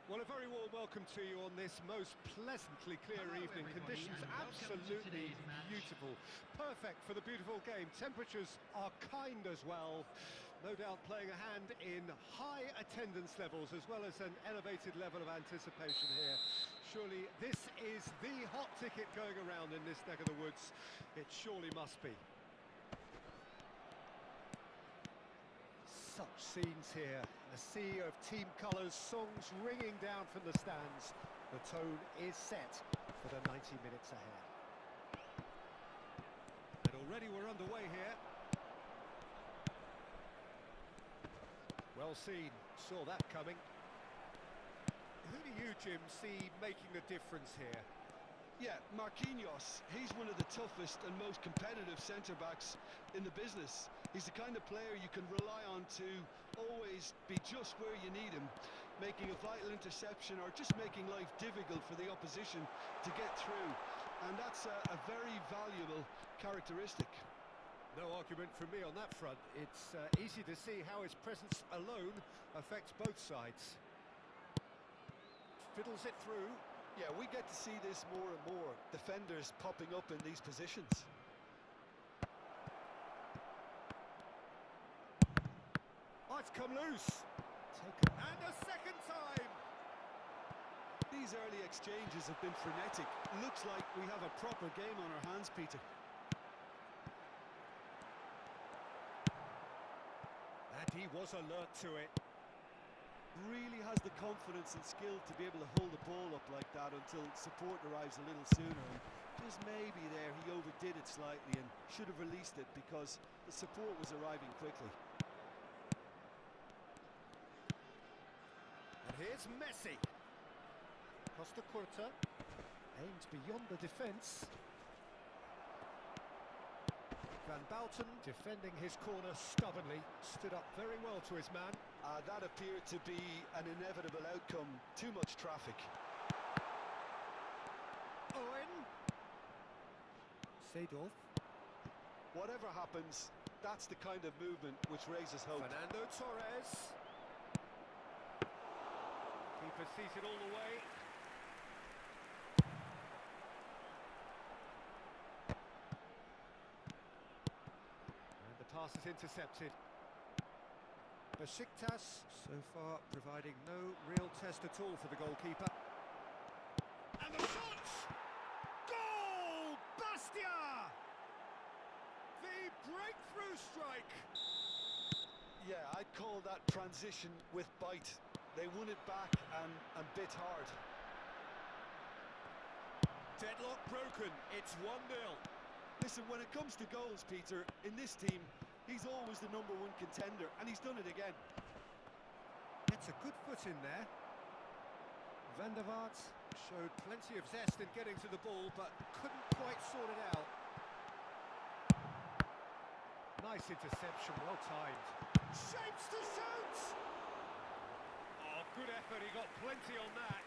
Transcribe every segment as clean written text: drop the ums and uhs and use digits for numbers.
Well, a very warm welcome to you on this most pleasantly clear evening. Conditions absolutely beautiful. Perfect for the beautiful game. Temperatures are kind as well. No doubt playing a hand in high attendance levels as well as an elevated level of anticipation here. Surely this is the hot ticket going around in this neck of the woods. It surely must be. Such scenes here, a sea of team colours, songs ringing down from the stands. The tone is set for the 90 minutes ahead. And already we're underway here. Well seen, saw that coming. Who do you, Jim, see making the difference here? Yeah, Marquinhos, he's one of the toughest and most competitive centre-backs in the business. He's the kind of player you can rely on to always be just where you need him, making a vital interception or just making life difficult for the opposition to get through. And that's a very valuable characteristic. No argument from me on that front. It's easy to see how his presence alone affects both sides. Fiddles it through. Yeah, we get to see this more and more. Defenders popping up in these positions. Oh, it's come loose. Taken. And a second time. These early exchanges have been frenetic. Looks like we have a proper game on our hands, Peter. And he was alert to it. Really has the confidence and skill to be able to hold the ball up like that until support arrives a little sooner. And just maybe there he overdid it slightly and should have released it because the support was arriving quickly. And here's Messi. Costa Curta aimed beyond the defence. Van Bouten, defending his corner stubbornly, stood up very well to his man. That appeared to be an inevitable outcome. Too much traffic. Owen. Seedorf. Whatever happens, that's the kind of movement which raises hope. Fernando Torres. Keeper sees it all the way. Pass is intercepted. Besiktas so far providing no real test at all for the goalkeeper. And the shot! Goal! Bastia! The breakthrough strike! Yeah, I'd call that transition with bite. They won it back and bit hard. Deadlock broken. It's 1-0. Listen, when it comes to goals, Peter, in this team, he's always the #1 contender, and he's done it again. It's a good foot in there. Van der Vaart showed plenty of zest in getting to the ball, but couldn't quite sort it out. Nice interception, well timed. Shapes to shoot! Oh, good effort, he got plenty on that.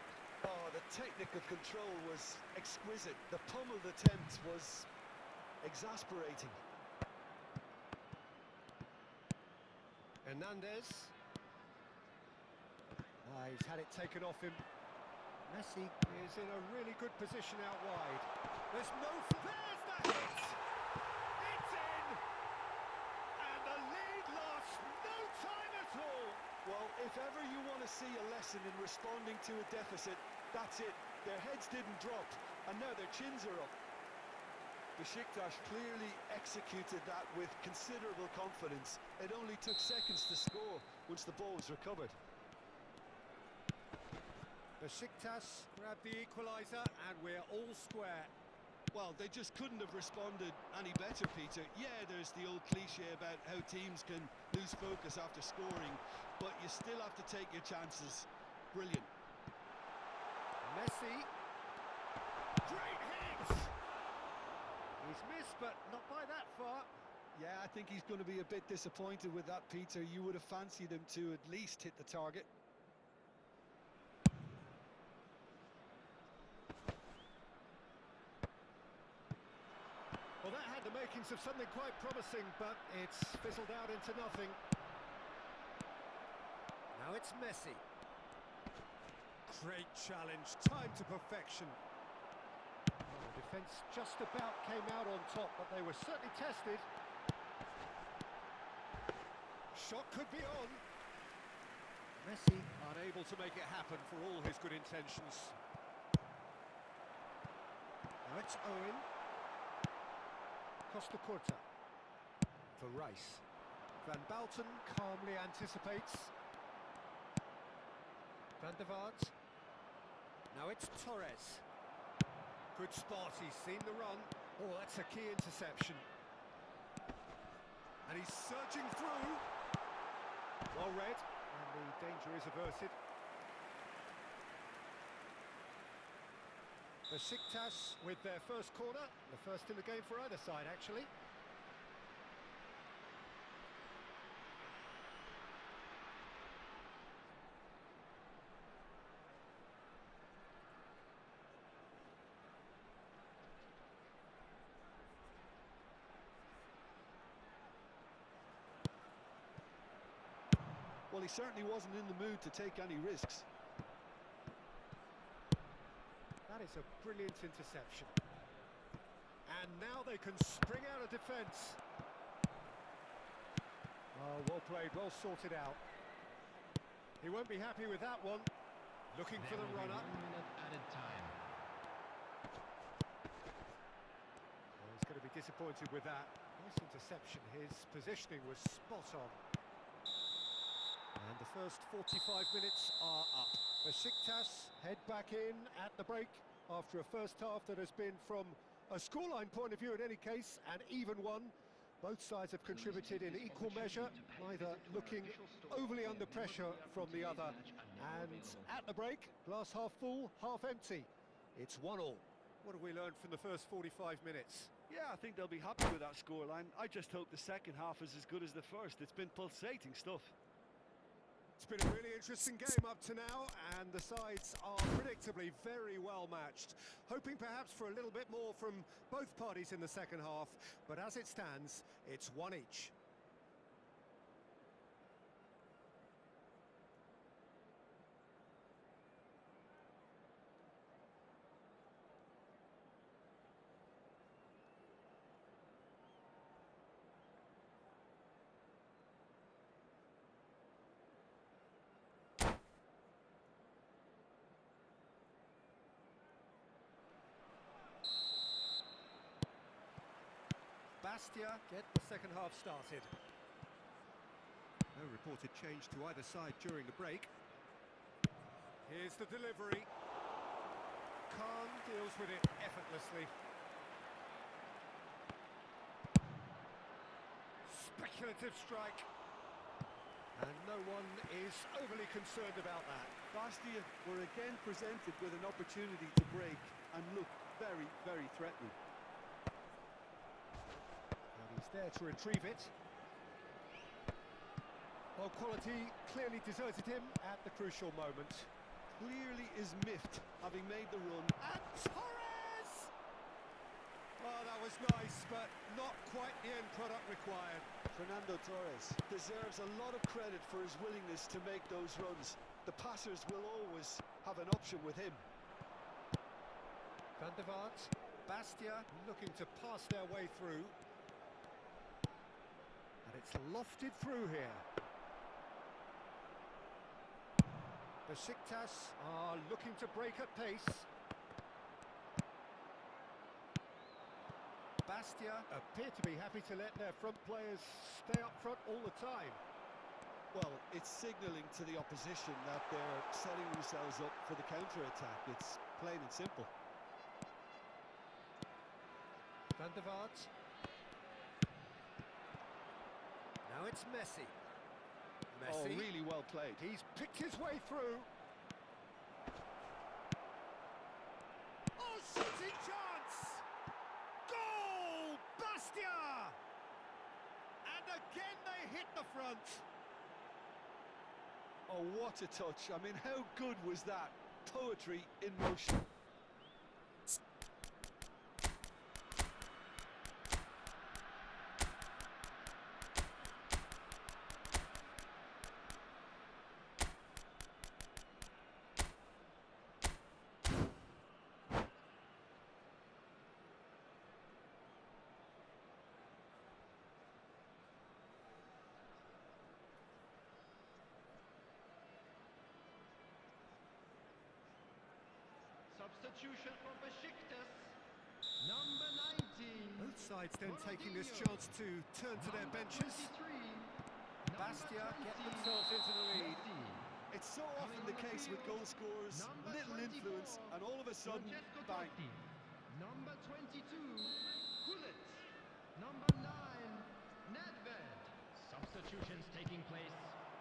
Oh, the technical control was exquisite. The pummeled attempt was exasperating. Hernandez. He's had it taken off him. Messi is in a really good position out wide. There's no... There's the hit! It's in! And the lead lost no time at all! Well, if ever you want to see a lesson in responding to a deficit, that's it. Their heads didn't drop, and now their chins are up. Besiktas clearly executed that with considerable confidence. It only took seconds to score once the ball was recovered. Besiktas grab the equaliser, and we're all square. Well, they just couldn't have responded any better, Peter. Yeah, there's the old cliche about how teams can lose focus after scoring, but you still have to take your chances. Brilliant. Messi. Great hit! He's missed, but not by that far. Yeah, I think he's going to be a bit disappointed with that, Peter. You would have fancied him to at least hit the target. Well, that had the makings of something quite promising, but it's fizzled out into nothing. Now it's Messi. Great challenge, time to perfection. Well, the defence just about came out on top, but they were certainly tested. Shot could be on. Messi unable to make it happen for all his good intentions. Now it's Owen. Costa Curta for Rice. Van Balten calmly anticipates. Van der Vaart. Now it's Torres. Good spot, he's seen the run. Oh, that's a key interception. And he's surging through. Well read, and the danger is averted. Besiktas with their first corner, the first in the game for either side, actually. Well, he certainly wasn't in the mood to take any risks. That is a brilliant interception. And now they can spring out of defence. Oh, well played, well sorted out. He won't be happy with that one. Looking for the runner. 1 minute added time. Well, he's going to be disappointed with that. Nice interception. His positioning was spot on. And the first 45 minutes are up. Besiktas head back in at the break after a first half that has been, from a scoreline point of view in any case, an even one. Both sides have contributed in equal measure, neither looking overly under pressure from the other. And at the break, glass half full, half empty. It's 1-1. What have we learned from the first 45 minutes? Yeah, I think they'll be happy with that scoreline. I just hope the second half is as good as the first. It's been pulsating stuff. It's been a really interesting game up to now, and the sides are predictably very well matched. Hoping perhaps for a little bit more from both parties in the second half, but as it stands, it's one each. Bastia get the second half started. No reported change to either side during the break. Here's the delivery. Khan deals with it effortlessly. Speculative strike. And no one is overly concerned about that. Bastia were again presented with an opportunity to break and look very, very threatening. He's there to retrieve it. Well, quality clearly deserted him at the crucial moment. Clearly is miffed, having made the run. And Torres! Oh, that was nice, but not quite the end product required. Fernando Torres deserves a lot of credit for his willingness to make those runs. The passers will always have an option with him. Van der Vaart, Bastia looking to pass their way through. And it's lofted through here. Besiktas are looking to break at pace. Bastia appear to be happy to let their front players stay up front all the time. Well, it's signalling to the opposition that they're setting themselves up for the counter-attack. It's plain and simple. Van der Vaart. Now it's Messi. Oh, really well played. He's picked his way through. Oh, shooting chance! Goal! Bastia! And again they hit the front. Oh, what a touch. I mean, how good was that? Poetry in motion. Substitution for Besiktas, number 19. Both sides then taking this chance to turn to their benches. Bastia get themselves into the lead. It's so often the case with goal scorers, little influence, and all of a sudden, bang. Number 22, Gullit. Number 9, Nedved. Substitutions taking place.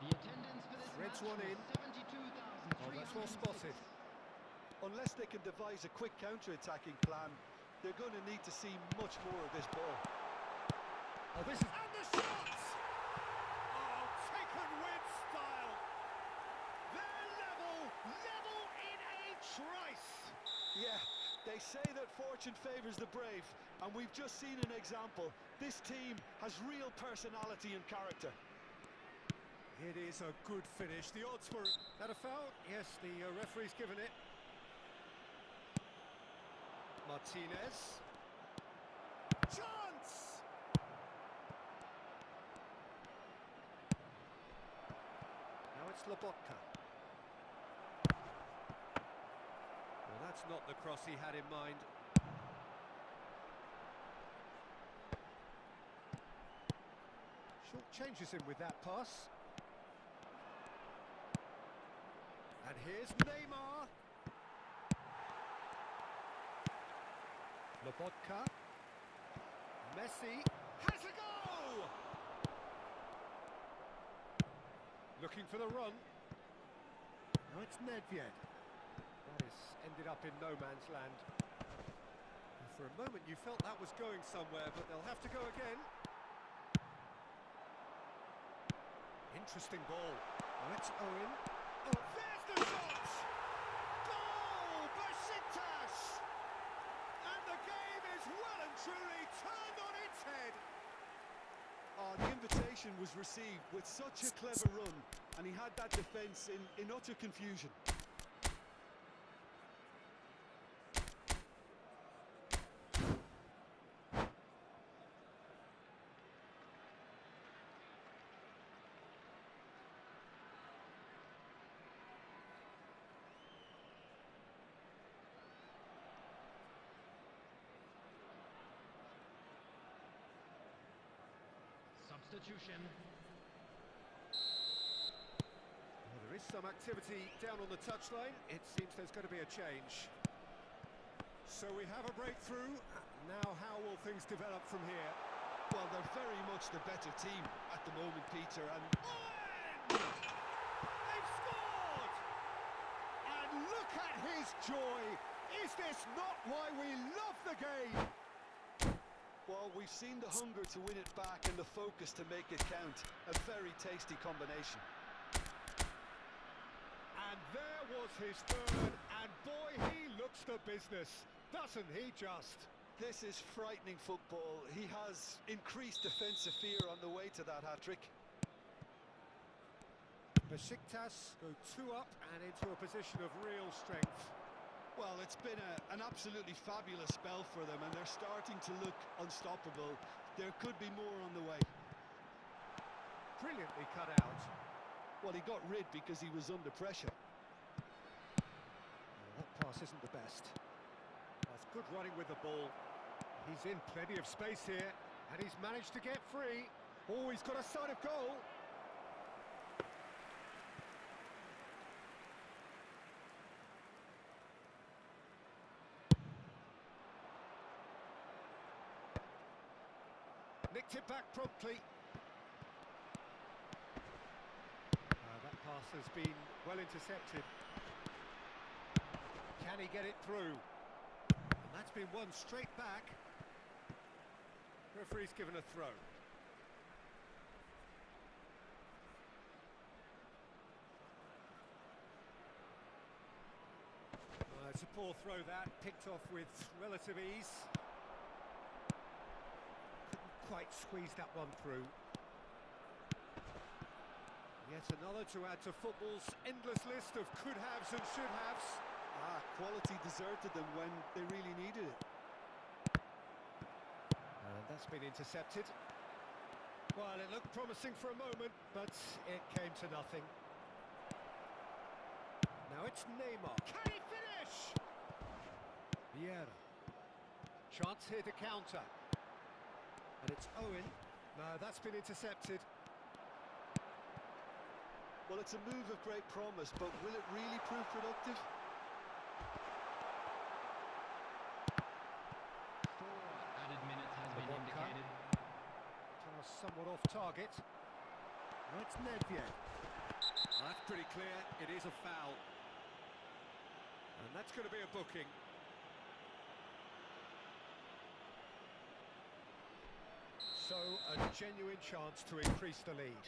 The attendance for this Threads match one in. was 72,300. Oh, that's well spotted. Unless they can devise a quick counter-attacking plan, they're going to need to see much more of this ball. Oh, this is... And the shots! Oh, taken with style. They're level in a trice. Yeah, they say that fortune favours the brave, and we've just seen an example. This team has real personality and character. It is a good finish. The odds were... That a foul? Yes, the referee's given it. Martinez. Chance! Now it's Lobotka. Well, that's not the cross he had in mind. Short changes him with that pass. And here's Neymar. Lobotka. Messi has a go! Looking for the run. Now it's Nedved. That has ended up in no man's land. And for a moment you felt that was going somewhere, but they'll have to go again. Interesting ball. Now it's Owen. Oh, there's the shot! Goal! Besiktas! And the game is well and truly turned on its head. Oh, the invitation was received with such a clever run, and he had that defence in utter confusion. Substitution. Well, there is some activity down on the touchline. It seems there's going to be a change. So we have a breakthrough. Now how will things develop from here? Well, they're very much the better team at the moment, Peter, and... Owen! They've scored! And look at his joy! Is this not why we love the game? Well, we've seen the hunger to win it back and the focus to make it count. A very tasty combination. And there was his third, and boy, he looks the business, doesn't he just? This is frightening football. He has increased defensive fear on the way to that hat-trick. Besiktas go 2 up and into a position of real strength. Well, it's been an absolutely fabulous spell for them, and they're starting to look unstoppable. There could be more on the way. Brilliantly cut out. Well, he got rid because he was under pressure. That pass isn't the best. That's good running with the ball. He's in plenty of space here, and he's managed to get free. Oh, he's got a sight of goal. Nicked it back promptly. That pass has been well intercepted. Can he get it through? And that's been won straight back. Referee's given a throw. It's a poor throw that, picked off with relative ease. Couldn't quite squeeze that one through. Yet another to add to football's endless list of could-haves and should-haves. Quality deserted them when they really needed it. And that's been intercepted. Well, it looked promising for a moment, but it came to nothing. Now it's Neymar. Can he finish? Vieira. Chance here to counter. And it's Owen. No, that's been intercepted. Well, it's a move of great promise, but will it really prove productive? 4 added minutes has been indicated. Pass somewhat off target. That's Nedved. That's pretty clear. It is a foul. And that's going to be a booking. So, a genuine chance to increase the lead.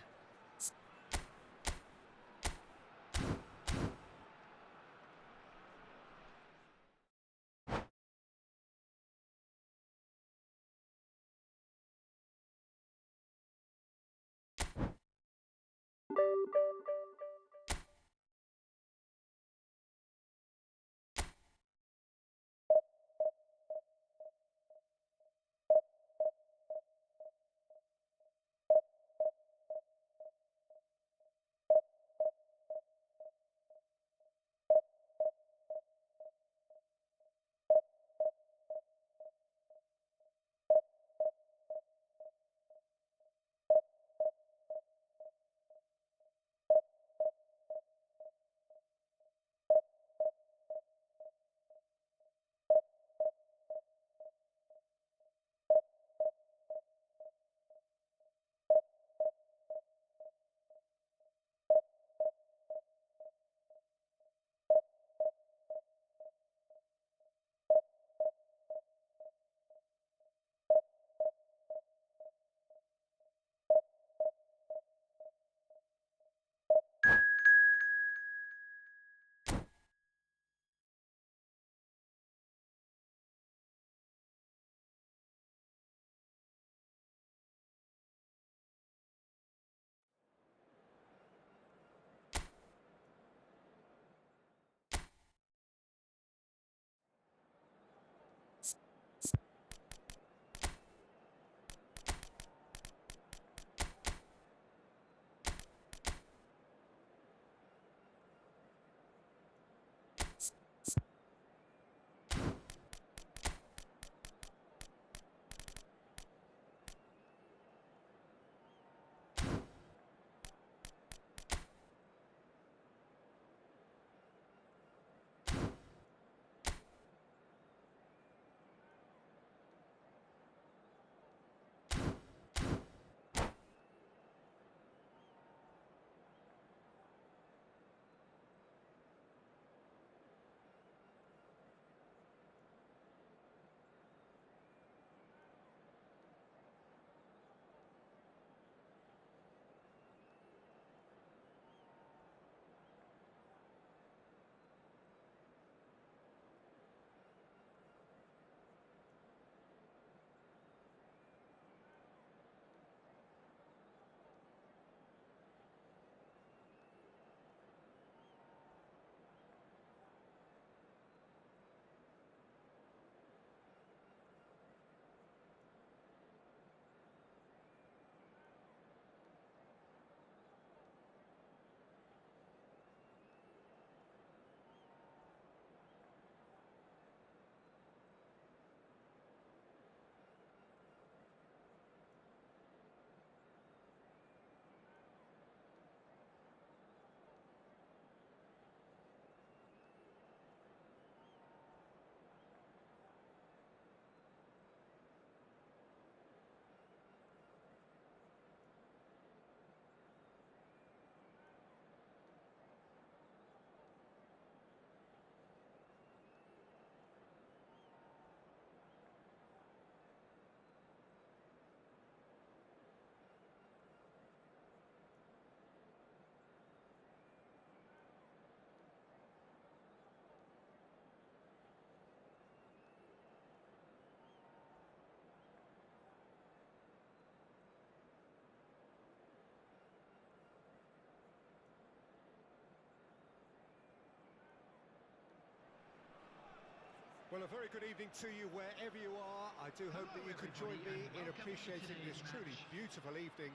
Well, a very good evening to you wherever you are. I do hope that you can join me in appreciating this truly beautiful evening,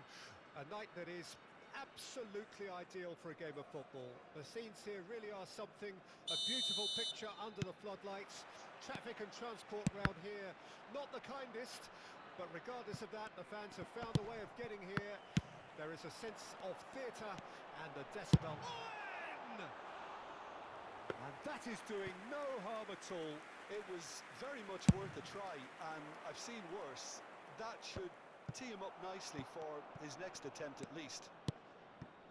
a night that is absolutely ideal for a game of football. The scenes here really are something, a beautiful picture under the floodlights. Traffic and transport round here, not the kindest, but regardless of that, the fans have found a way of getting here. There is a sense of theatre and the decibel. And that is doing no harm at all. It was very much worth a try, and I've seen worse. That should tee him up nicely for his next attempt at least.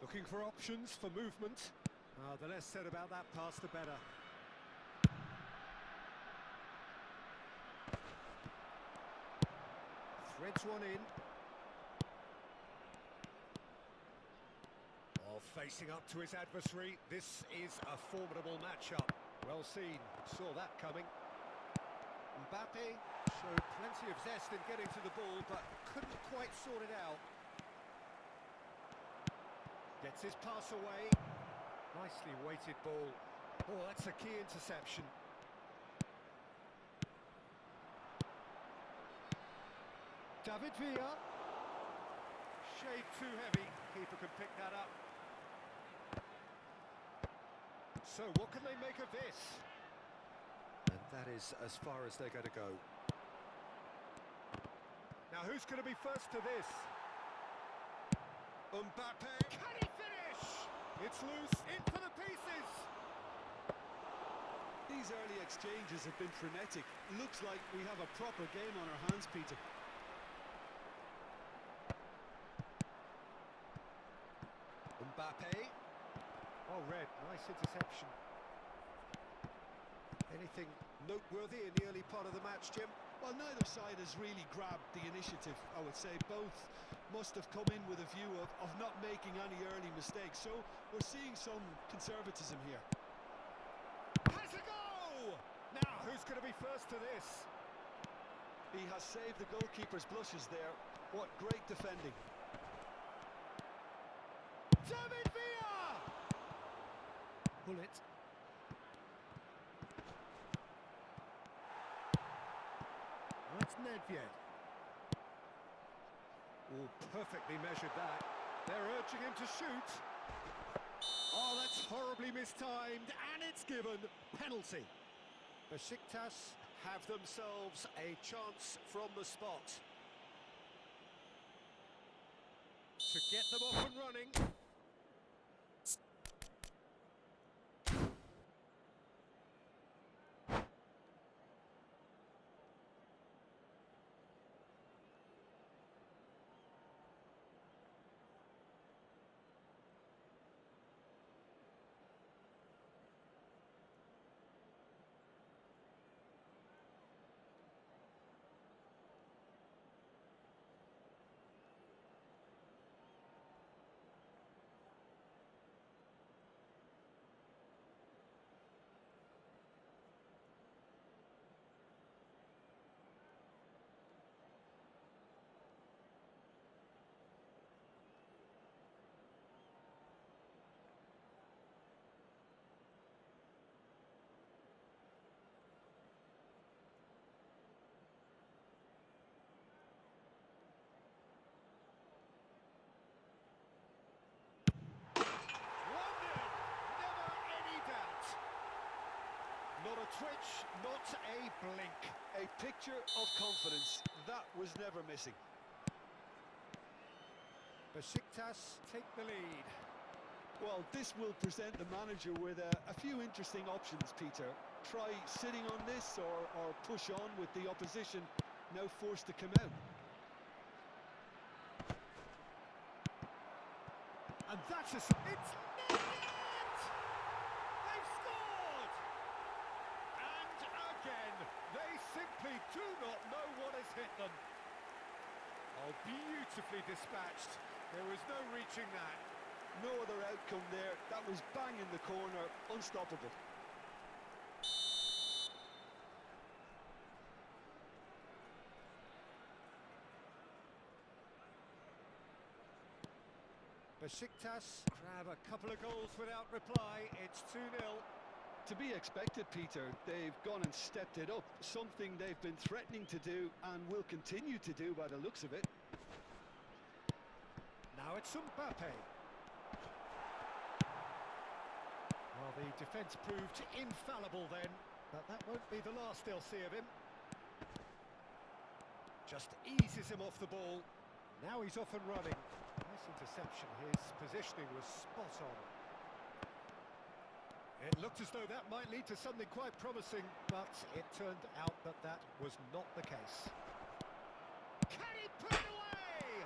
Looking for options for movement. The less said about that pass, the better. Threads one in. Facing up to his adversary, this is a formidable matchup. Well seen, saw that coming. Mbappe showed plenty of zest in getting to the ball, but couldn't quite sort it out. Gets his pass away. Nicely weighted ball. Oh, that's a key interception. David Villa. Shade too heavy. Keeper can pick that up. So what can they make of this? And that is as far as they're going to go. Now who's going to be first to this? Mbappe. Can he finish? It's loose, in for the pieces. These early exchanges have been frenetic. Looks like we have a proper game on our hands, Peter. Mbappe. Oh, red, nice interception. Anything noteworthy in the early part of the match, Jim? Well, neither side has really grabbed the initiative, I would say. Both must have come in with a view of not making any early mistakes. So we're seeing some conservatism here. Has a go! Now, who's going to be first to this? He has saved the goalkeeper's blushes there. What great defending. David Villa! Bullet. That's Nedved. Oh, perfectly measured that. They're urging him to shoot. Oh, that's horribly mistimed, and it's given. Penalty. Besiktas have themselves a chance from the spot to get them off and running. Not a twitch, not a blink. A picture of confidence. That was never missing. Besiktas take the lead. Well, this will present the manager with a few interesting options, Peter. Try sitting on this or push on with the opposition now forced to come out. And that's a... It's net! They've scored! And again, they simply do not know what has hit them. Oh, beautifully dispatched. There was no reaching that. No other outcome there. That was bang in the corner, unstoppable. Besiktas grab a couple of goals without reply. It's 2-0. To be expected, Peter. They've gone and stepped it up, something they've been threatening to do and will continue to do by the looks of it. Now it's Mbappe. Well, the defence proved infallible then, but that won't be the last they'll see of him. Just eases him off the ball. Now he's off and running. Nice interception. His positioning was spot on. It looked as though that might lead to something quite promising, but it turned out that that was not the case. Can he put it away?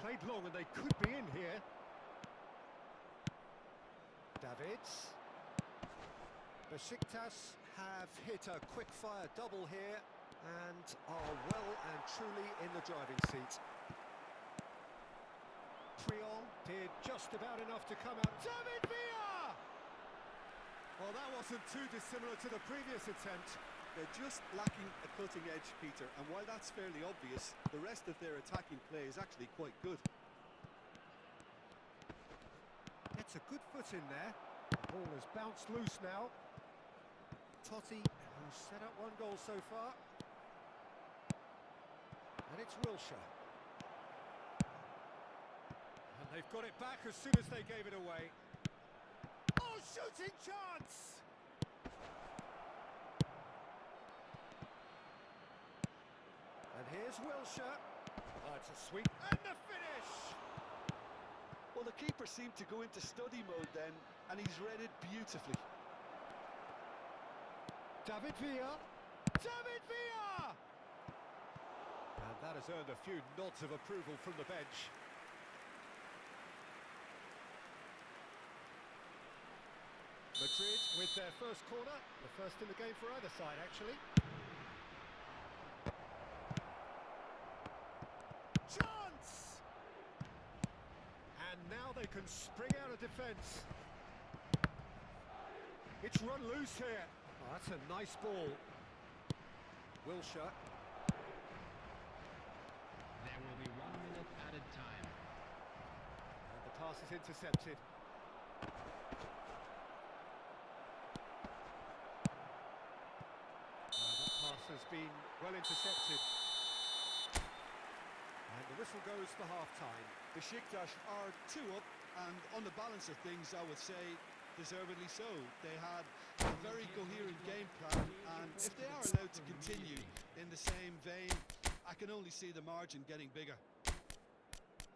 Played long and they could be in here. Davids. Besiktas have hit a quick-fire double here and are well and truly in the driving seat. Priol did just about enough to come out. David Villa! Well, that wasn't too dissimilar to the previous attempt. They're just lacking a cutting edge, Peter, and while that's fairly obvious, the rest of their attacking play is actually quite good. Gets a good foot in there. The ball has bounced loose now. Totti, who's set up one goal so far. And it's Wilshere. And they've got it back as soon as they gave it away. Oh, shooting chance! And here's Wilshere. Oh, it's a sweep. And the finish! Well, the keeper seemed to go into study mode then, and he's read it beautifully. David Villa! David Villa! And that has earned a few nods of approval from the bench. Madrid with their first corner, the first in the game for either side, actually. Chance! And now they can spring out of defence. It's run loose here. Oh, that's a nice ball. Wilshere. There will be 1 minute added time. And the pass is intercepted. That pass has been well intercepted. And the whistle goes for half-time. Besiktas are 2 up, and on the balance of things, I would say deservedly so. They had a very coherent game plan, and if they are allowed to continue in the same vein, I can only see the margin getting bigger.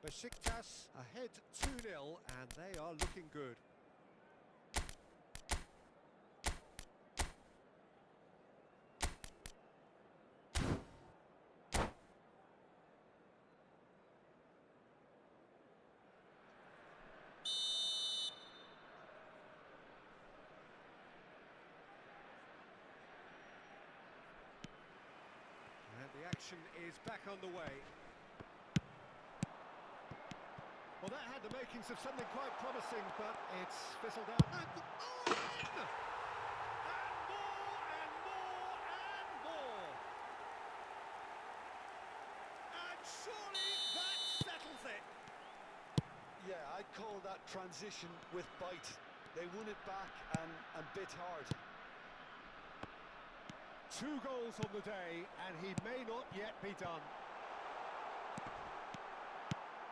Besiktas ahead 2-0, and they are looking good. The action is back underway. Well, that had the makings of something quite promising, but it's fizzled out. And more, and more, and more, and more. And surely that settles it. Yeah, I'd call that transition with bite. They won it back and bit hard. 2 goals on the day, and he may not yet be done.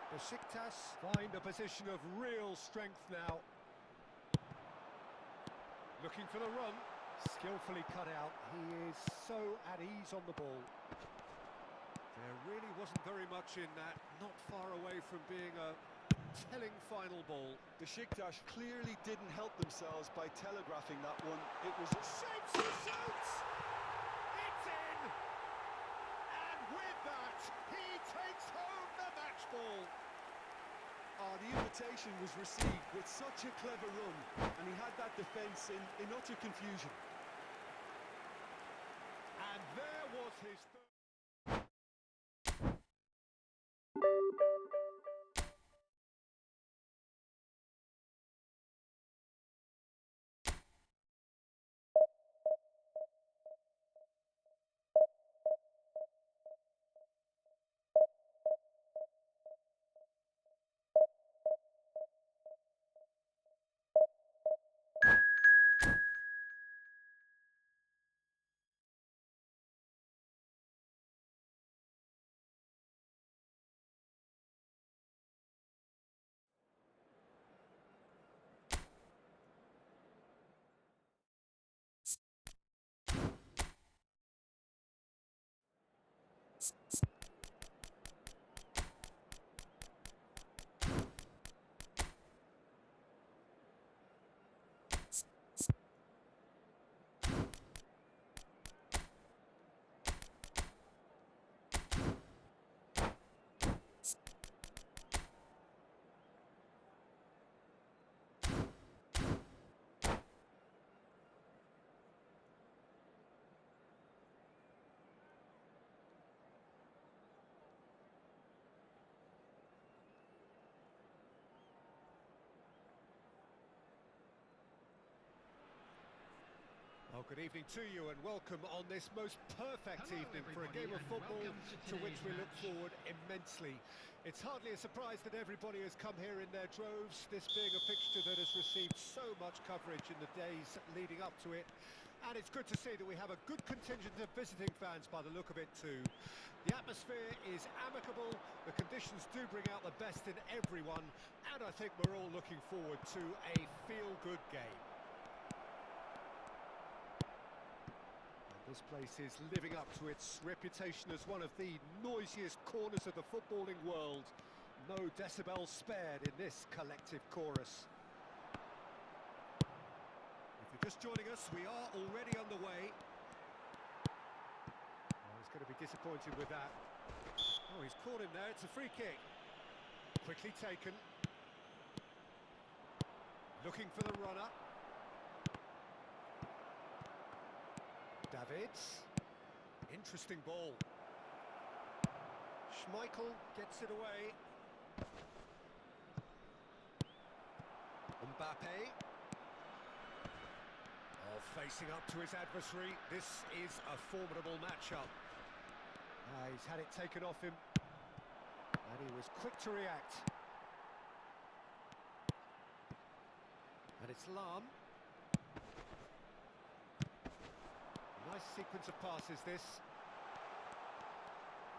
Besiktas find a position of real strength now. Looking for the run, skillfully cut out. He is so at ease on the ball. There really wasn't very much in that, not far away from being a telling final ball. Besiktas clearly didn't help themselves by telegraphing that one. It was shapes and shoots! It's in! And with that, he takes home the match ball. The invitation was received with such a clever run, and he had that defence in utter confusion. And there was his third. Oh, good evening to you and welcome on this most perfect evening for a game of football to which we look forward immensely. It's hardly a surprise that everybody has come here in their droves, this being a fixture that has received so much coverage in the days leading up to it. And it's good to see that we have a good contingent of visiting fans by the look of it too. The atmosphere is amicable, the conditions do bring out the best in everyone, and I think we're all looking forward to a feel-good game. This place is living up to its reputation as one of the noisiest corners of the footballing world. No decibels spared in this collective chorus. If you're just joining us, we are already underway. Oh, he's going to be disappointed with that. Oh, he's caught him there, it's a free kick. Quickly taken. Looking for the runner. Davids, interesting ball. Schmeichel gets it away. Mbappe. Oh, facing up to his adversary. This is a formidable matchup. He's had it taken off him, and he was quick to react. And it's Lahm. Nice sequence of passes, this.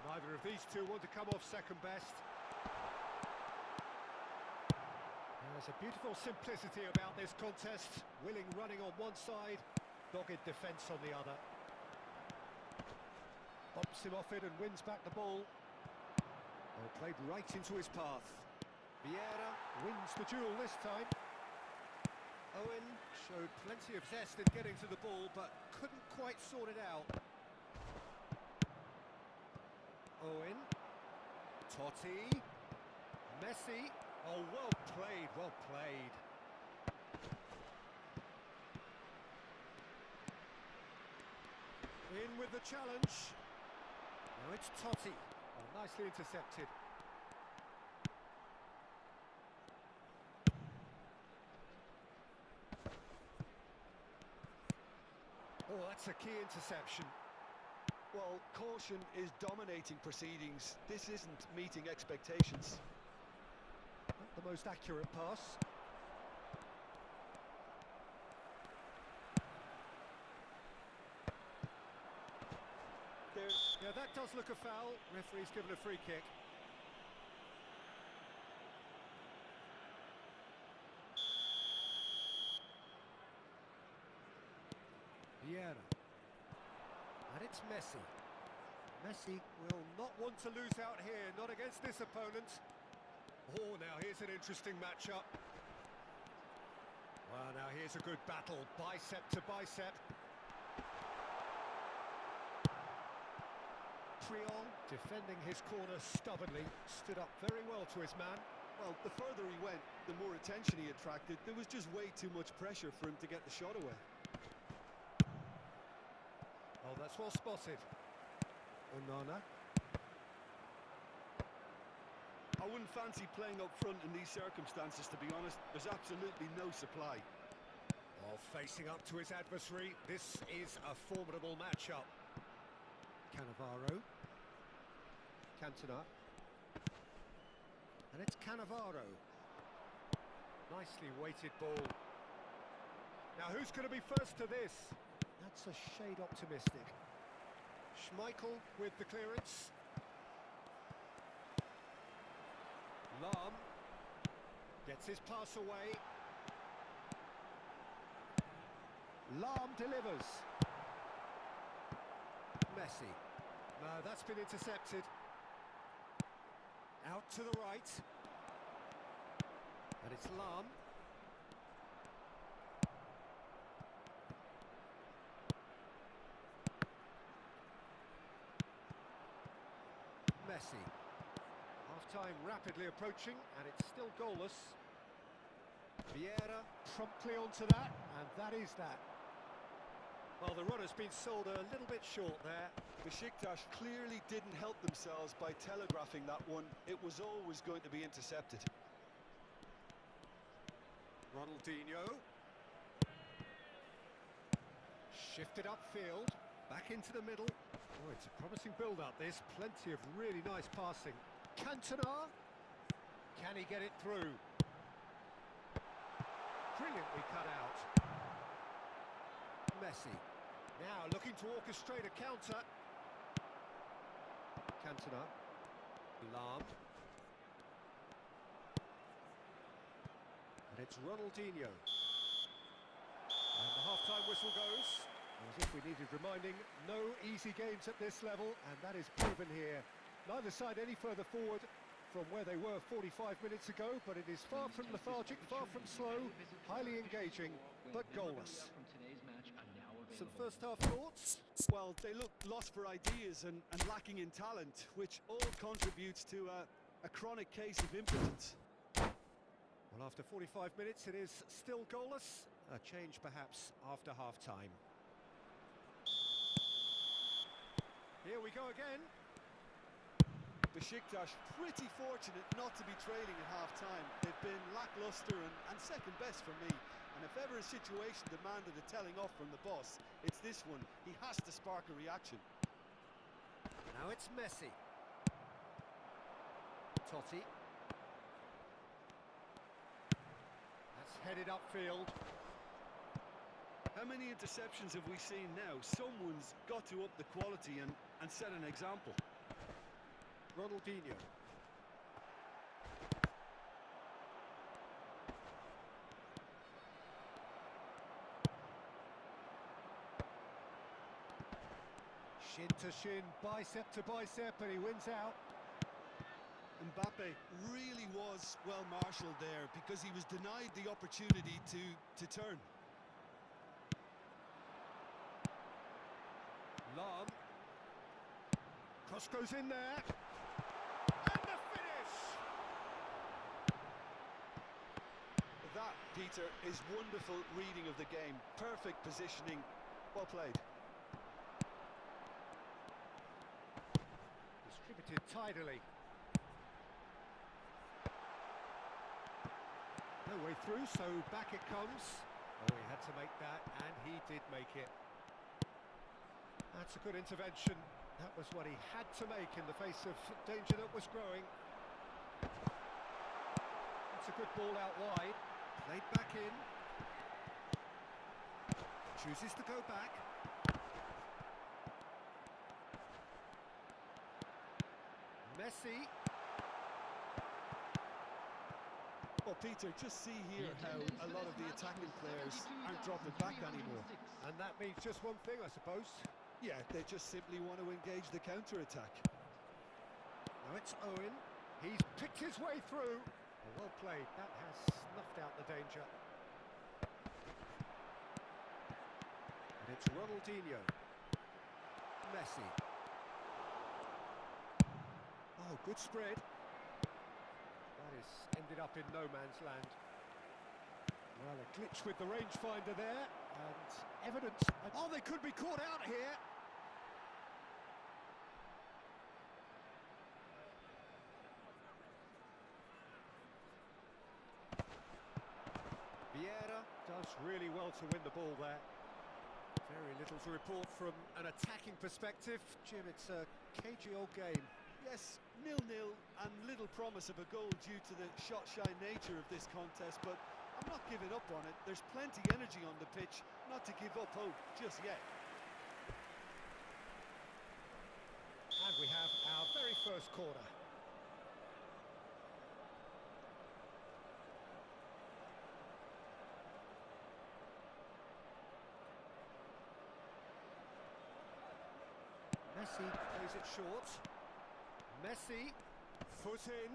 Neither of these two want to come off second best. There's a beautiful simplicity about this contest. Willing running on one side, dogged defence on the other. Bumps him off it and wins back the ball. Oh, played right into his path. Vieira wins the duel this time. Owen showed plenty of zest in getting to the ball, but couldn't quite sort it out. Owen. Totti. Messi. Oh, well played, well played. In with the challenge. Now it's Totti. Oh, nicely intercepted. Oh, that's a key interception. Well, caution is dominating proceedings. This isn't meeting expectations. Not the most accurate pass. Yeah, that does look a foul. Referee's given a free kick. Vieira. And it's Messi. Messi will not want to lose out here, not against this opponent. Oh, now here's an interesting matchup. Well, now here's a good battle, bicep to bicep. Priol, defending his corner stubbornly, stood up very well to his man. Well, the further he went, the more attention he attracted. There was just way too much pressure for him to get the shot away. Oh, that's well spotted. Onana. I wouldn't fancy playing up front in these circumstances, to be honest. There's absolutely no supply. Oh, facing up to his adversary. This is a formidable matchup. Cannavaro. Cantona. And it's Cannavaro. Nicely weighted ball. Now, who's going to be first to this? That's a shade optimistic. Schmeichel with the clearance. Lahm gets his pass away. Lahm delivers. Messi. No, that's been intercepted. Out to the right. And it's Lahm. Messi. Half-time rapidly approaching, and it's still goalless. Vieira promptly onto that, and that is that. Well, the run has been sold a little bit short there. Besiktas clearly didn't help themselves by telegraphing that one. It was always going to be intercepted. Ronaldinho. Shifted upfield, back into the middle. Oh, it's a promising build-up, this. Plenty of really nice passing. Cantona. Can he get it through? Brilliantly cut out. Messi. Now looking to orchestrate a counter. Cantona. Lam. And it's Ronaldinho. And the half-time whistle goes. As if we needed reminding, no easy games at this level, and that is proven here. Neither side any further forward from where they were 45 minutes ago, but it is far from lethargic, far from slow, highly engaging, but goalless. Some first-half thoughts? Well, they look lost for ideas and lacking in talent, which all contributes to a chronic case of impotence. Well, after 45 minutes, it is still goalless. A change, perhaps, after half-time. Here we go again. Besiktas pretty fortunate not to be trailing at half-time. They've been lacklustre and second best for me. And if ever a situation demanded a telling off from the boss, it's this one. He has to spark a reaction. Now it's Messi. Totti. That's headed upfield. How many interceptions have we seen now? Someone's got to up the quality and set an example. Ronaldinho. Shin to shin, bicep to bicep, and he wins out. Mbappe really was well marshalled there because he was denied the opportunity to turn. Lam. Cross goes in there. And the finish! That, Peter, is wonderful reading of the game. Perfect positioning. Well played. Distributed tidily. No way through, so back it comes. Oh, he had to make that, and he did make it. That's a good intervention. That was what he had to make in the face of danger that was growing. That's a good ball out wide. Played back in. Chooses to go back. Messi. Well, Peter, just see here how a lot of the attacking players aren't dropping back anymore. And that means just one thing, I suppose. Yeah, they just simply want to engage the counter-attack. Now it's Owen. He's picked his way through. Well played. That has snuffed out the danger. And it's Ronaldinho. Messi. Oh, good spread. That is ended up in no man's land. Well, a glitch with the rangefinder there, and evidence. Oh, they could be caught out here. Vieira does really well to win the ball there. Very little to report from an attacking perspective. Jim, it's a cagey old game. Yes, 0-0 and little promise of a goal due to the shot-shy nature of this contest, but I'm not giving up on it. There's plenty energy on the pitch, not to give up hope just yet. And we have our very first corner. Messi plays it short. Messi, foot in.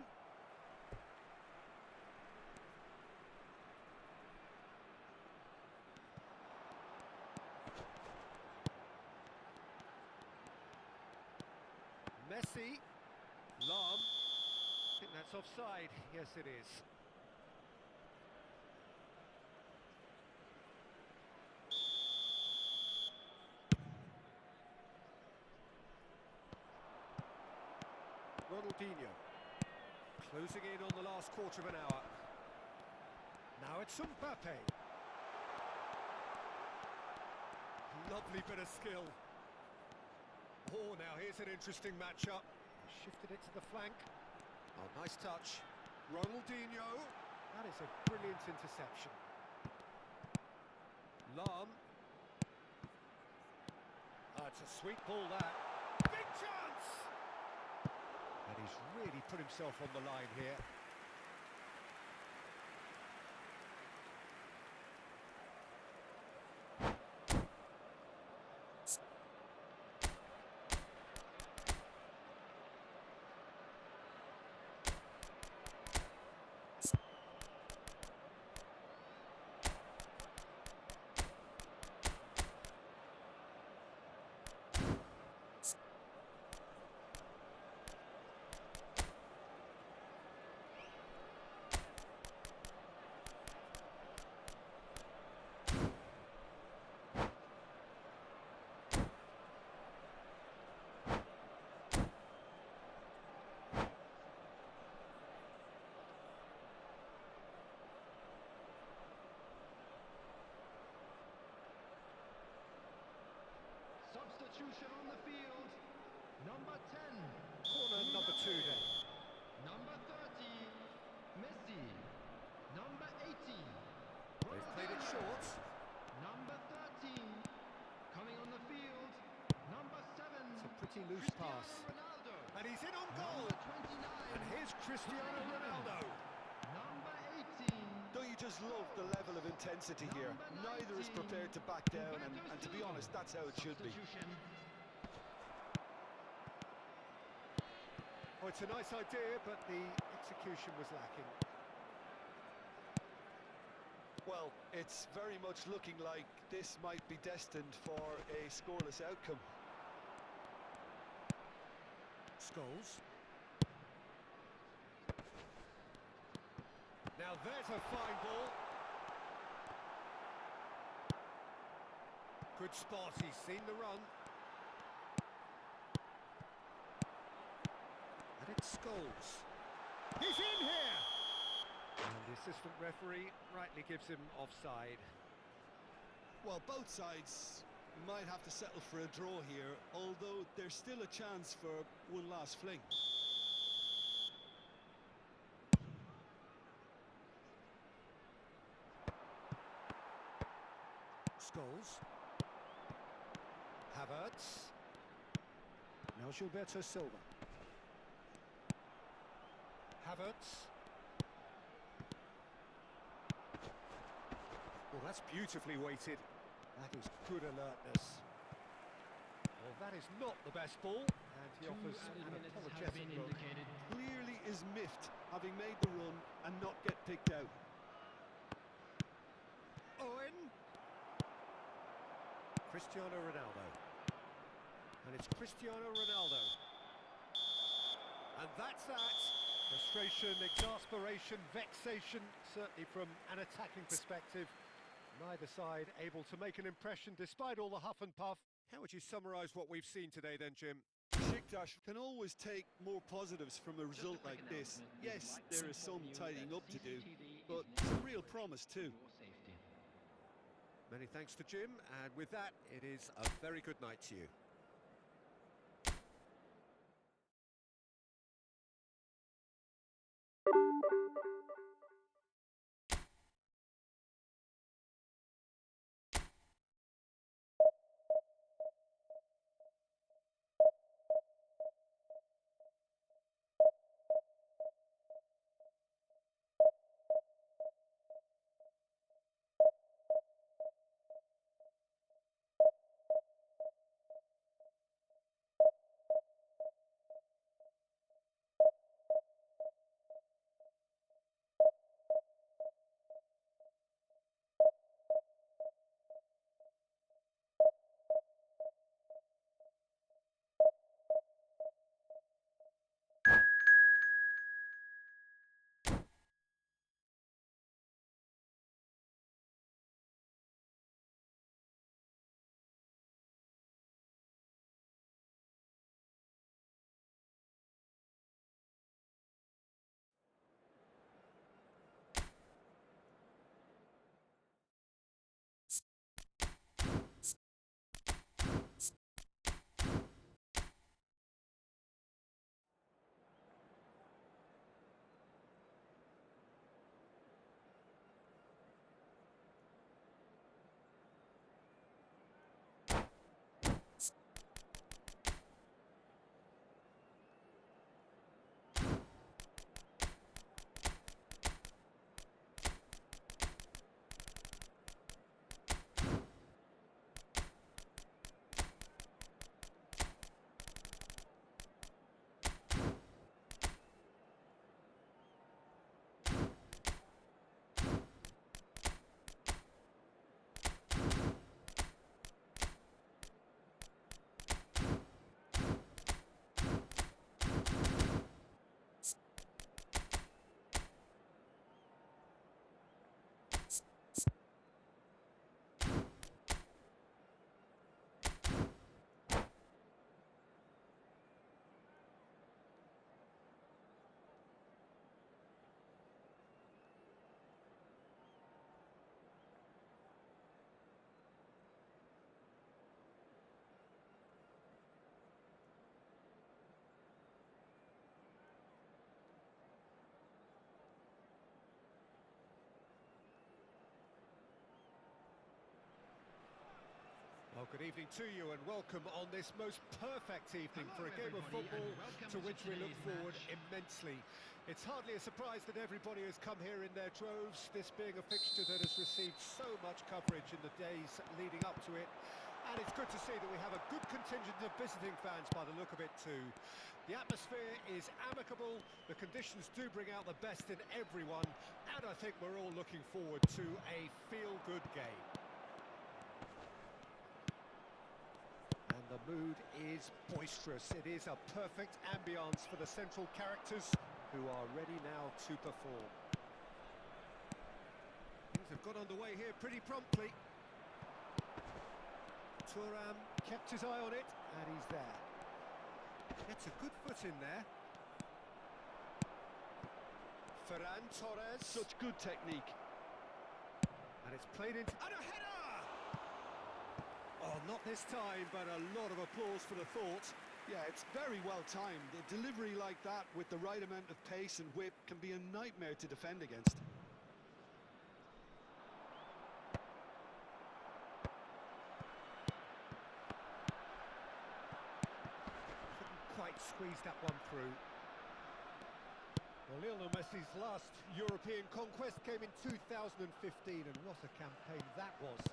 Messi, Lam. I think that's offside. Yes, it is. Ronaldinho, closing in on the last quarter of an hour. Now it's Mbappe. Lovely bit of skill. Oh, now here's an interesting matchup. He shifted it to the flank. Oh, nice touch. Ronaldinho. That is a brilliant interception. Lam. It's a sweet ball, that. Big chance! And he's really put himself on the line here. Substitution on the field. Number 10. Corner number 2 then. Number 30. Messi. Number 18. They've played it short. Number 13. Coming on the field. Number 7. It's a pretty loose Cristiano pass. Ronaldo. And he's in on goal. Number 29. And here's Cristiano Ronaldo. Number 18. Don't you just love the level of intensity here? Neither is prepared to back down, and to be honest, that's how it should be. Substitution. Oh, it's a nice idea, but the execution was lacking. Well, it's very much looking like this might be destined for a scoreless outcome. Scholes. Now there's a fine ball. Good spot, he's seen the run. And it's Scholes. He's in here! And the assistant referee rightly gives him offside. Well, both sides might have to settle for a draw here, although there's still a chance for one last fling. Scholes. Havertz. Now Gilberto Silva. Havertz. Well, that's beautifully weighted. That is good alertness. Well, that is not the best ball, and he offers an apologetic look. Clearly is miffed, having made the run and not get picked out. Owen. Cristiano Ronaldo. And it's Cristiano Ronaldo. And that's that. Frustration, exasperation, vexation, certainly from an attacking perspective. Neither side able to make an impression despite all the huff and puff. How would you summarise what we've seen today then, Jim? Besiktas can always take more positives from a result like this. Yes, there is some tidying up to do, but some real promise too. Many thanks to Jim, and with that, it is a very good night to you. Well, good evening to you and welcome on this most perfect evening for a game of football to which we look forward immensely. It's hardly a surprise that everybody has come here in their droves, this being a fixture that has received so much coverage in the days leading up to it. And it's good to see that we have a good contingent of visiting fans by the look of it too. The atmosphere is amicable, the conditions do bring out the best in everyone, and I think we're all looking forward to a feel-good game. And the mood is boisterous. It is a perfect ambience for the central characters who are ready now to perform. Things have got underway here pretty promptly. Thuram kept his eye on it, and he's there. Gets a good foot in there. Ferran Torres. Such good technique. And it's played into... And a header! Oh, not this time, but a lot of applause for the thought. Yeah, it's very well timed. A delivery like that with the right amount of pace and whip can be a nightmare to defend against. Quite squeezed that one through. Well, Lionel Messi's last European conquest came in 2015, and what a campaign that was.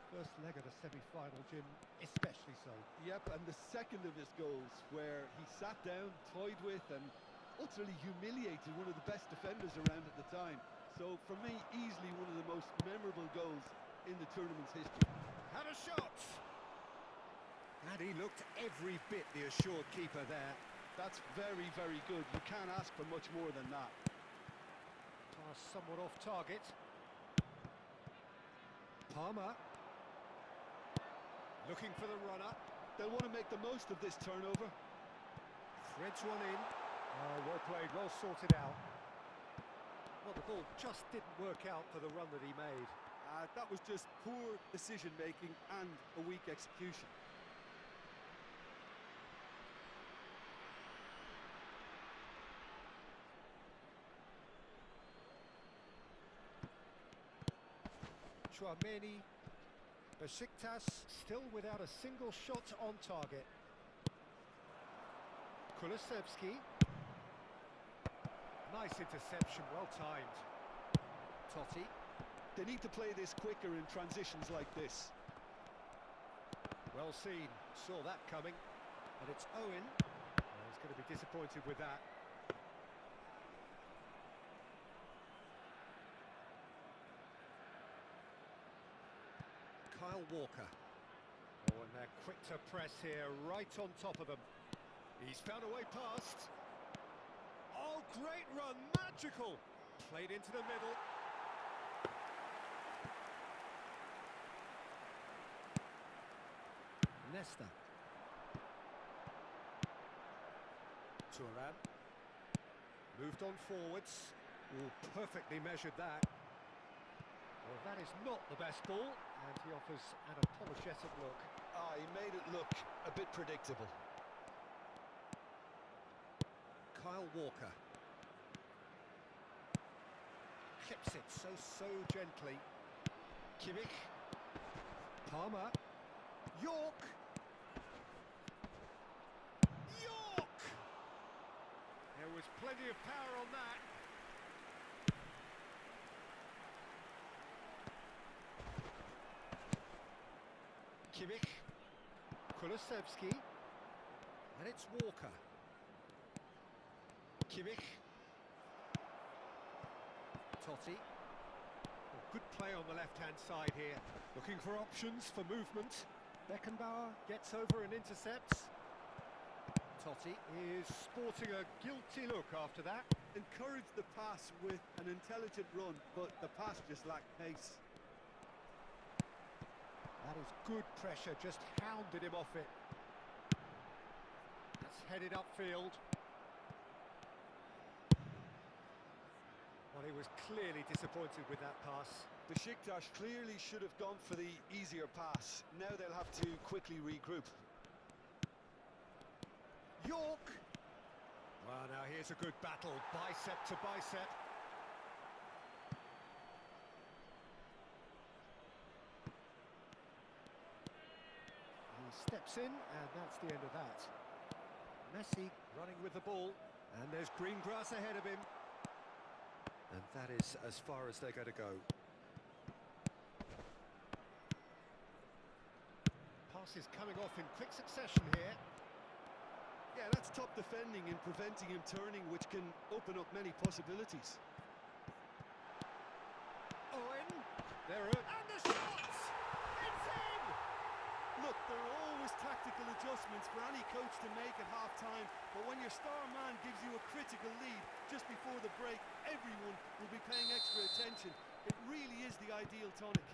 First leg of the semi-final, Jim, especially so. Yep, and the second of his goals, where he sat down, toyed with, and utterly humiliated one of the best defenders around at the time. So, for me, easily one of the most memorable goals in the tournament's history. Had a shot! And he looked every bit the assured keeper there. That's very, very good. You can't ask for much more than that. Pass somewhat off target. Palmer. Looking for the runner. They'll want to make the most of this turnover. Threads one in. Oh, well played, well sorted out. Well, the ball just didn't work out for the run that he made. That was just poor decision-making and a weak execution. Chouameni, Besiktas still without a single shot on target. Kulusevski. Nice interception, well timed. Totti. They need to play this quicker in transitions like this. Well seen, saw that coming. And it's Owen. Oh, he's going to be disappointed with that. Kyle Walker. Oh, and they're quick to press here, right on top of them. He's found a way past. Oh, great run, magical. Played into the middle. Leicester. Thuram. Moved on forwards. Oh, perfectly measured that. Well, that is not the best ball, and he offers an apologetic look. He made it look a bit predictable. Kyle Walker. Clips it so gently. Kimmich. Palmer. York. York! There was plenty of power on that. Kimmich, Kulusevski, and it's Walker. Kimmich, Totti. Well, good play on the left-hand side here. Looking for options for movement. Beckenbauer gets over and intercepts. Totti is sporting a guilty look after that. Encouraged the pass with an intelligent run, but the pass just lacked pace. That is good pressure, just hounded him off it. That's headed upfield. Well, he was clearly disappointed with that pass. Besiktas clearly should have gone for the easier pass. Now they'll have to quickly regroup. York! Well, now here's a good battle, bicep to bicep. Steps in, and that's the end of that. Messi running with the ball, and there's green grass ahead of him. And that is as far as they're going to go. Passes coming off in quick succession here. Yeah, that's top defending and preventing him turning, which can open up many possibilities. Owen, there are... and the shots! It's in! Look, there are always tactical adjustments for any coach to make at half-time, but when your star man gives you a critical lead just before the break, everyone will be paying extra attention. It really is the ideal tonic.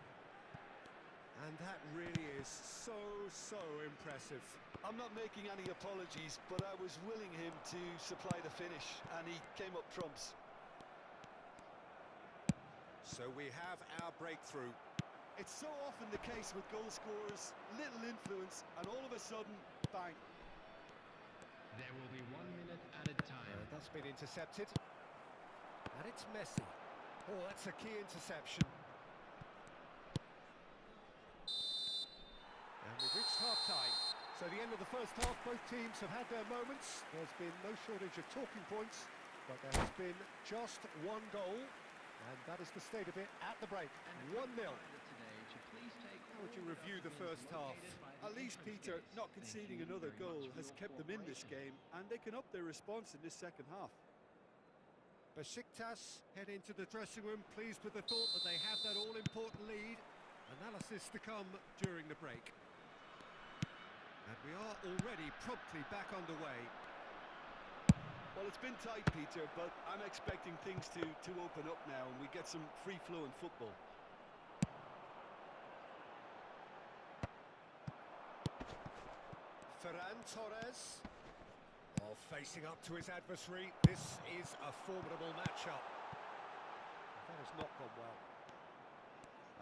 And that really is so impressive. I'm not making any apologies, but I was willing him to supply the finish, and he came up trumps. So we have our breakthrough. It's so often the case with goal scorers, little influence, and all of a sudden, bang. There will be 1 minute added time. That's been intercepted. And it's Messi. Oh, that's a key interception. And we've reached half-time. So the end of the first half, both teams have had their moments. There's been no shortage of talking points, but there has been just one goal, and that is the state of it at the break. 1-0. How would you review the first half? At least, Peter, not conceding another goal has kept them in this game, and they can up their response in this second half. Besiktas head into the dressing room, pleased with the thought that they have that all-important lead. Analysis to come during the break. And we are already promptly back underway. Well, it's been tight, Peter, but I'm expecting things to open up now and we get some free-flowing football. Ferran Torres. Oh, facing up to his adversary. This is a formidable matchup. That has not gone well.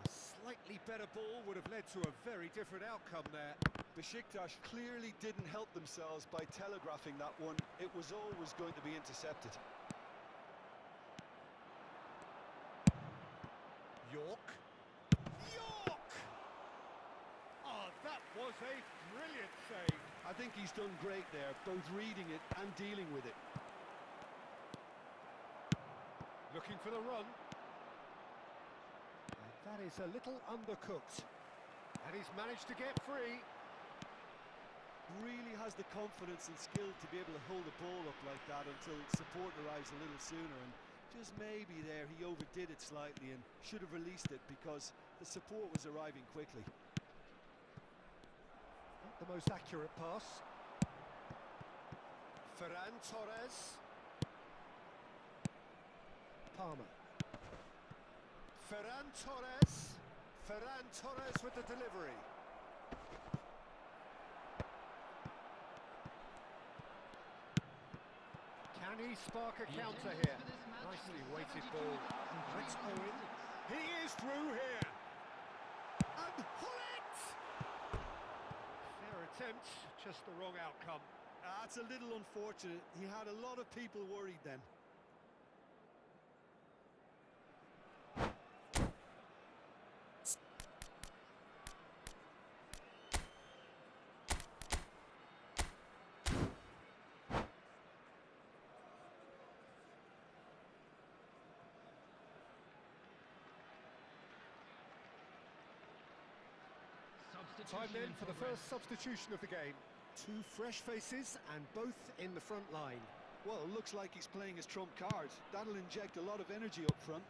A slightly better ball would have led to a very different outcome there. Besiktas clearly didn't help themselves by telegraphing that one. It was always going to be intercepted. York. Oh, that was a brilliant save. I think he's done great there, both reading it and dealing with it. Looking for the run. And that is a little undercooked. And he's managed to get free. Really has the confidence and skill to be able to hold the ball up like that until support arrives a little sooner, and just maybe there he overdid it slightly and should have released it because the support was arriving quickly. Not the most accurate pass. Ferran Torres. Palmer. Ferran Torres. Ferran Torres with the delivery. Can he spark a counter here? Nicely weighted ball. That's Owen. He is through here. And Hullet! Fair attempt, just the wrong outcome. That's a little unfortunate. He had a lot of people worried then. Time then for the first substitution of the game. Two fresh faces and both in the front line. Well, it looks like he's playing his trump card. That'll inject a lot of energy up front.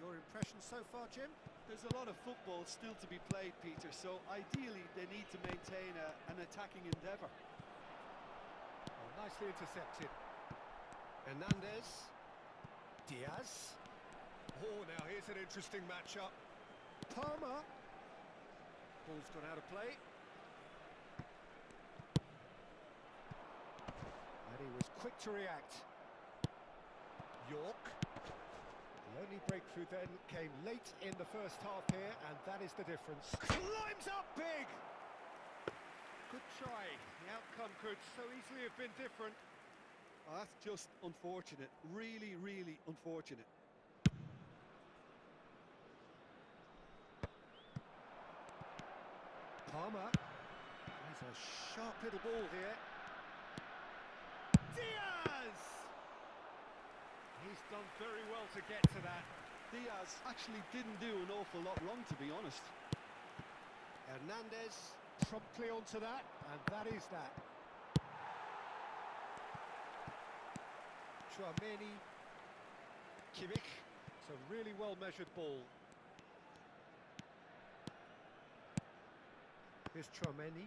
Your impression so far, Jim? There's a lot of football still to be played, Peter, so ideally they need to maintain an attacking endeavour. Oh, nicely intercepted. Hernandez. Diaz. Oh, now here's an interesting matchup. Palmer. Ball's gone out of play. And he was quick to react. York. The only breakthrough then came late in the first half here, and that is the difference. Climbs up big! Good try. The outcome could so easily have been different. Oh, that's just unfortunate. Really, really unfortunate. Palmer. There's a sharp little ball here. Diaz! He's done very well to get to that. Diaz actually didn't do an awful lot wrong, to be honest. Hernandez promptly onto that, and that is that. Tchouaméni. Kimmich. It's a really well-measured ball. Here's Tchouaméni.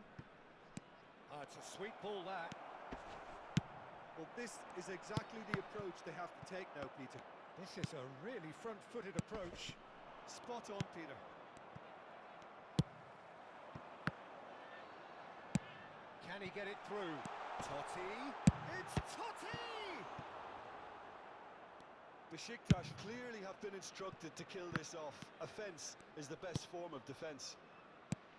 Ah, it's a sweet ball, that. Well, this is exactly the approach they have to take now, Peter. This is a really front-footed approach. Spot on, Peter. Can he get it through? Totti. It's Totti! Besiktas clearly have been instructed to kill this off. Offence is the best form of defence.